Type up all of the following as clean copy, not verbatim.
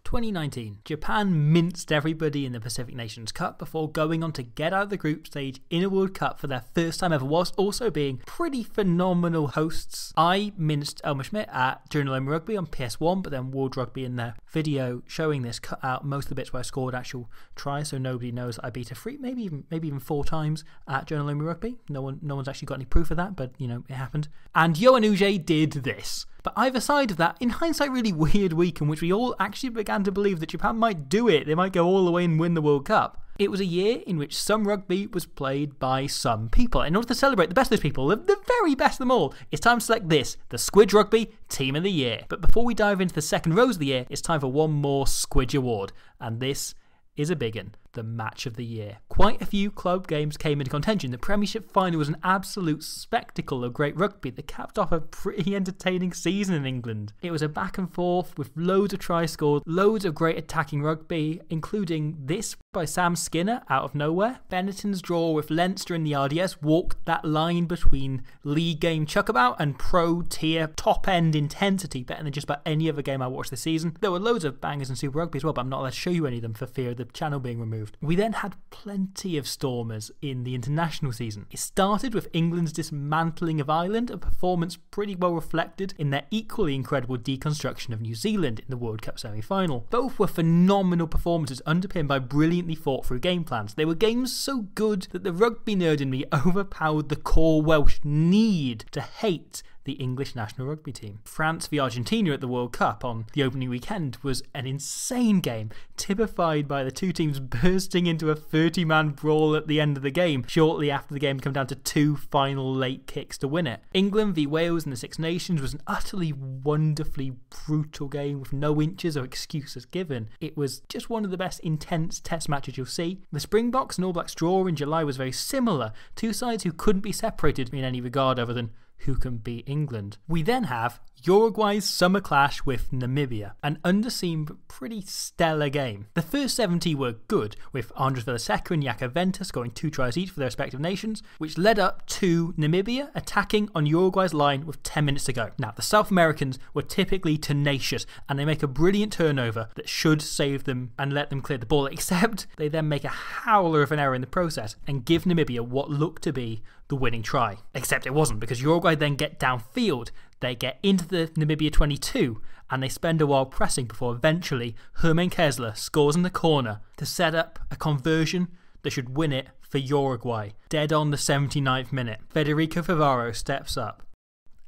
2019, Japan minced everybody in the Pacific Nations Cup before going on to get out of the group stage in a World Cup for their first time ever, whilst also being pretty phenomenal hosts. I minced Elmer Schmidt at Journal Home Rugby on PS1, but then World Rugby in their video showing this cut out most of the bits where I scored actual tries, so nobody knows that I beat a free, maybe even 4 times at Journal Home Rugby. No one's actually got any proof of that, but you know, it happened. And Yohan Uche did this. But either side of that, in hindsight, really weird week in which we all actually began to believe that Japan might do it. They might go all the way and win the World Cup. It was a year in which some rugby was played by some people. In order to celebrate the best of those people, the very best of them all, it's time to select this, the Squidge Rugby Team of the Year. But before we dive into the second rose of the year, it's time for one more Squidge Award. And this is a big one, the Match of the Year. Quite a few club games came into contention. The Premiership final was an absolute spectacle of great rugby that capped off a pretty entertaining season in England. It was a back and forth with loads of tries scored, loads of great attacking rugby, including this by Sam Skinner out of nowhere. Benetton's draw with Leinster in the RDS walked that line between league game chuckabout and pro tier top end intensity better than just about any other game I watched this season. There were loads of bangers in Super Rugby as well, but I'm not allowed to show you any of them for fear of the channel being removed. We then had plenty of stormers in the international season. It started with England's dismantling of Ireland, a performance pretty well reflected in their equally incredible deconstruction of New Zealand in the World Cup semi-final. Both were phenomenal performances underpinned by brilliantly thought through game plans. They were games so good that the rugby nerd in me overpowered the core Welsh need to hate the English national rugby team. France v Argentina at the World Cup on the opening weekend was an insane game, typified by the two teams bursting into a 30-man brawl at the end of the game, shortly after the game came down to 2 final late kicks to win it. England v Wales in the Six Nations was an utterly wonderfully brutal game with no inches or excuses given. It was just one of the best intense test matches you'll see. The Springboks and All Blacks draw in July was very similar, two sides who couldn't be separated in any regard other than who can beat England. We then have Uruguay's summer clash with Namibia, an underseen but pretty stellar game. The first 70 were good, with Andres Villaseca and Jaco Venta scoring 2 tries each for their respective nations, which led up to Namibia attacking on Uruguay's line with 10 minutes to go. Now, the South Americans were typically tenacious, and they make a brilliant turnover that should save them and let them clear the ball, except they then make a howler of an error in the process and give Namibia what looked to be the winning try. Except it wasn't, because Uruguay then get downfield, they get into the Namibia 22, and they spend a while pressing before eventually Herman Kessler scores in the corner to set up a conversion that should win it for Uruguay. Dead on the 79th minute, Federico Favaro steps up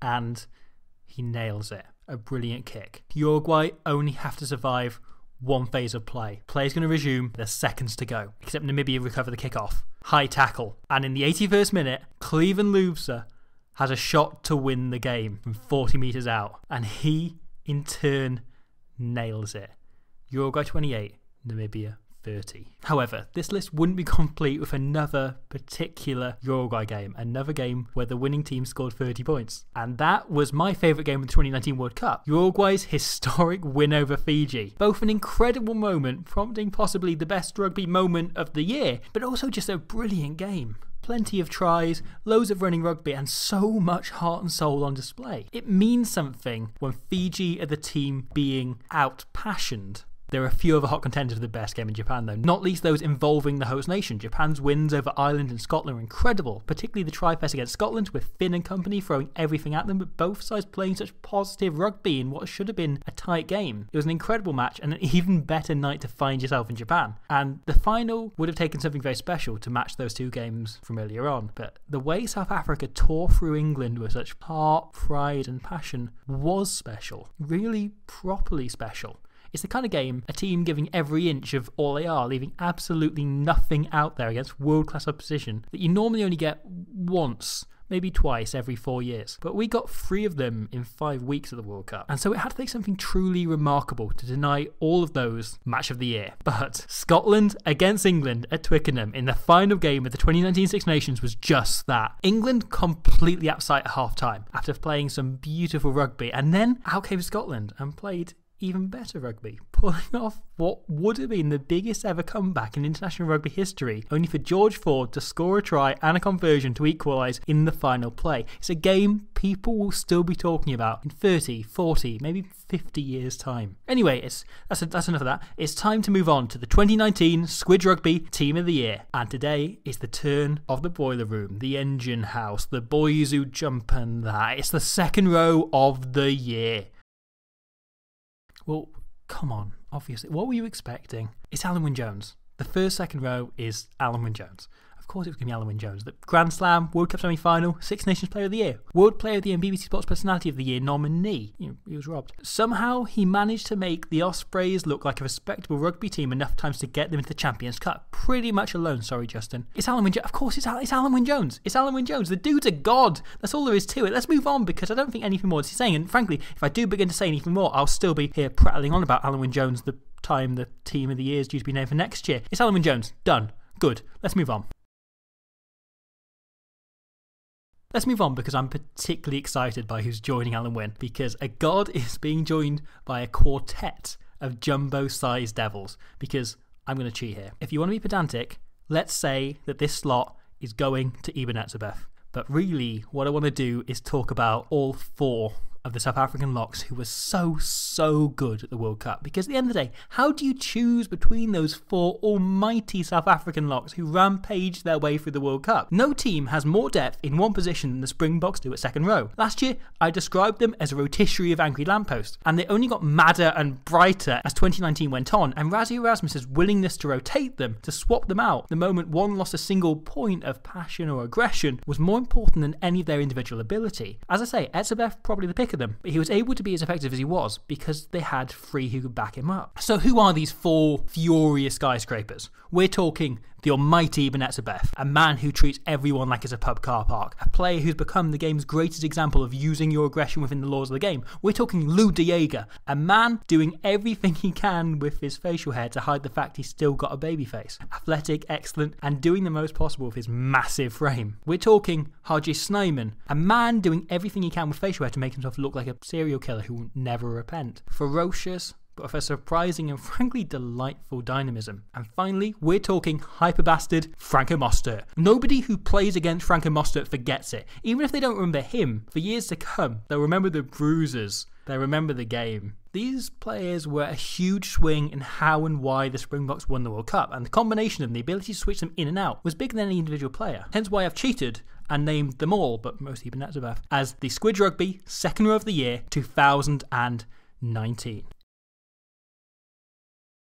and he nails it. A brilliant kick. Uruguay only have to survive one phase of play. Play is going to resume, there's seconds to go, except Namibia recover the kick-off. High tackle, and in the 81st minute, Cleven Loubser has a shot to win the game from 40 metres out, and he in turn nails it. Uruguay 28, Namibia 30. However, this list wouldn't be complete with another particular Uruguay game, another game where the winning team scored 30 points. And that was my favourite game of the 2019 World Cup, Uruguay's historic win over Fiji. Both an incredible moment, prompting possibly the best rugby moment of the year, but also just a brilliant game. Plenty of tries, loads of running rugby, and so much heart and soul on display. It means something when Fiji are the team being out-passioned. There are a few other hot contenders for the best game in Japan though, not least those involving the host nation. Japan's wins over Ireland and Scotland were incredible, particularly the tri-fest against Scotland with Finn and company throwing everything at them, but both sides playing such positive rugby in what should have been a tight game. It was an incredible match and an even better night to find yourself in Japan. And the final would have taken something very special to match those two games from earlier on, but the way South Africa tore through England with such heart, pride and passion was special. Really properly special. It's the kind of game, a team giving every inch of all they are, leaving absolutely nothing out there against world-class opposition that you normally only get once, maybe twice every 4 years. But we got 3 of them in 5 weeks of the World Cup. And so it had to take something truly remarkable to deny all of those Match of the Year. But Scotland against England at Twickenham in the final game of the 2019 Six Nations was just that. England completely out of sight at half-time after playing some beautiful rugby. And then out came Scotland and played even better rugby, pulling off what would have been the biggest ever comeback in international rugby history, only for George Ford to score a try and a conversion to equalise in the final play. It's a game people will still be talking about in 30, 40, maybe 50 years' time. Anyway, that's enough of that. It's time to move on to the 2019 Squidge Rugby Team of the Year. And today is the turn of the boiler room, the engine house, the boys who jump and that. It's the second row of the year. Well, come on, obviously. What were you expecting? It's Alan Wynne-Jones. The first second row is Alan Wynne-Jones. Of course it was going to be Alan Wynne-Jones. The Grand Slam, World Cup semi-final, Six Nations Player of the Year, World Player of the Year and BBC Sports Personality of the Year nominee. He was robbed. Somehow he managed to make the Ospreys look like a respectable rugby team enough times to get them into the Champions Cup. Pretty much alone, sorry Justin. It's Alan Wynne-Jones. Of course it's Alan Wynne-Jones. It's Alan Wynne-Jones. The dude's a god. That's all there is to it. Let's move on because I don't think anything more is saying. And frankly, if I do begin to say anything more, I'll still be here prattling on about Alan Wynne-Jones the time the Team of the Year is due to be named for next year. It's Alan Wynne-Jones. Done. Good. Let's move on. Let's move on because I'm particularly excited by who's joining Alan Wynne, because a god is being joined by a quartet of jumbo-sized devils, because I'm going to cheat here. If you want to be pedantic, let's say that this slot is going to Eben Etzebeth. But really, what I want to do is talk about all four of the South African locks who were so good at the World Cup. Because at the end of the day, how do you choose between those four almighty South African locks who rampaged their way through the World Cup? No team has more depth in one position than the Springboks do at second row. Last year, I described them as a rotisserie of angry lampposts, and they only got madder and brighter as 2019 went on, and Rassie Erasmus's willingness to rotate them, to swap them out, the moment one lost a single point of passion or aggression, was more important than any of their individual ability. As I say, Etzebeth probably the pick of them, but he was able to be as effective as he was because they had three who could back him up. So who are these four furious skyscrapers? We're talking the almighty Eben Etzebeth, a man who treats everyone like it's a pub car park, a player who's become the game's greatest example of using your aggression within the laws of the game. We're talking Lou de Jager, a man doing everything he can with his facial hair to hide the fact he's still got a baby face. Athletic, excellent, and doing the most possible with his massive frame. We're talking Haji Snyman, a man doing everything he can with facial hair to make himself look like a serial killer who will never repent. Ferocious, but with a surprising and frankly delightful dynamism. And finally, we're talking hyper-bastard Franco Mostert. Nobody who plays against Franco Mostert forgets it. Even if they don't remember him, for years to come, they'll remember the bruises. They'll remember the game. These players were a huge swing in how and why the Springboks won the World Cup, and the combination of them, the ability to switch them in and out, was bigger than any individual player. Hence why I've cheated and named them all, but mostly Eben Etzebeth, as the Squidge Rugby Second Row of the Year 2019.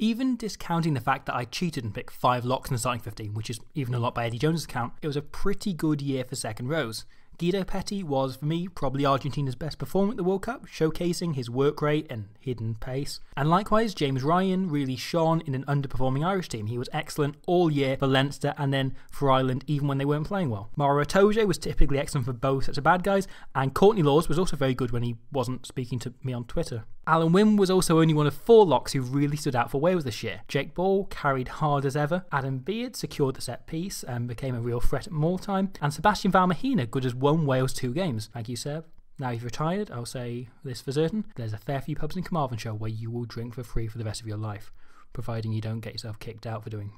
Even discounting the fact that I cheated and picked 5 locks in the starting 15, which is even a lot by Eddie Jones' account, it was a pretty good year for second rows. Guido Petty was, for me, probably Argentina's best performer at the World Cup, showcasing his work rate and hidden pace. And likewise, James Ryan really shone in an underperforming Irish team. He was excellent all year for Leinster and then for Ireland, even when they weren't playing well. Maro Itoje was typically excellent for both sets of bad guys, and Courtney Laws was also very good when he wasn't speaking to me on Twitter. Alan Wynne was also only one of 4 locks who really stood out for Wales this year. Jake Ball carried hard as ever, Adam Beard secured the set piece and became a real threat at more time, and Sebastian Valmahina good as won Wales 2 games. Thank you, Seb. Now you've retired, I'll say this for certain, there's a fair few pubs in Carmarthenshire where you will drink for free for the rest of your life, providing you don't get yourself kicked out for doing,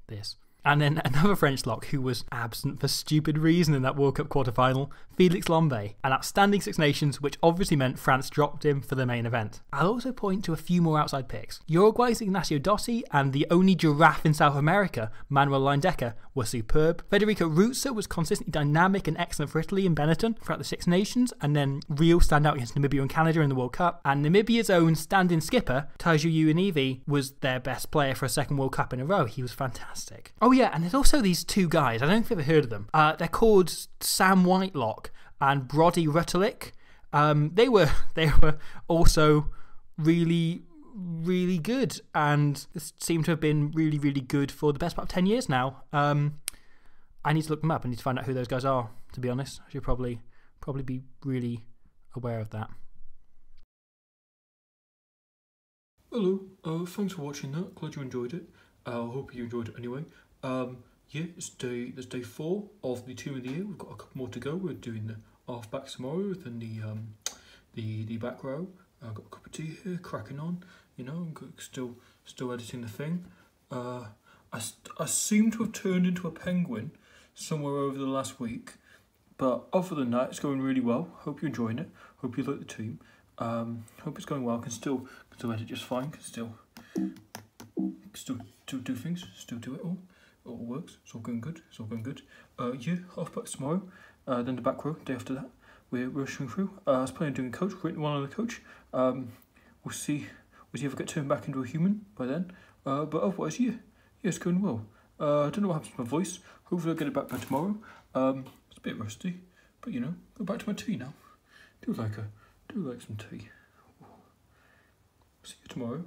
this. And then another French lock who was absent for stupid reason in that World Cup quarter-final, Felix Lombé, an outstanding Six Nations, which obviously meant France dropped him for the main event. I'll also point to a few more outside picks. Uruguay's Ignacio Dossi and the only giraffe in South America, Manuel Leindecker, were superb. Federico Ruzza was consistently dynamic and excellent for Italy in Benetton throughout the Six Nations, and then real standout against Namibia and Canada in the World Cup. And Namibia's own stand-in skipper, Taiju Uanivi, was their best player for a second World Cup in a row. He was fantastic. Oh yeah, and there's also these 2 guys, I don't know if you've ever heard of them. They're called Sam Whitelock and Brody Rutterlick. They were also really good, and seem to have been really good for the best part of 10 years now. I need to look them up. I need to find out who those guys are, to be honest. I should probably be really aware of that. Hello, thanks for watching that. Glad you enjoyed it. I hope you enjoyed it anyway. Yeah, it's day 4 of the Team of the Year. We've got a couple more to go. We're doing the half-backs tomorrow, then the back row. I've got a cup of tea here, cracking on. You know, I'm still editing the thing. I seem to have turned into a penguin somewhere over the last week, but other than that, it's going really well. Hope you're enjoying it. Hope you like the team. Hope it's going well. Can still edit just fine. Can still do things. Still do it all. It all works. It's all going good. It's all going good. Yeah, halfback tomorrow. Then the back row. Day after that, we're rushing through. I was planning on doing a coach. Written one on the coach. We'll see if I get turned back into a human by then. But otherwise, yeah, it's going well. I don't know what happens to my voice. Hopefully I'll get it back by tomorrow. It's a bit rusty, but you know, go back to my tea now. Do like some tea. See you tomorrow.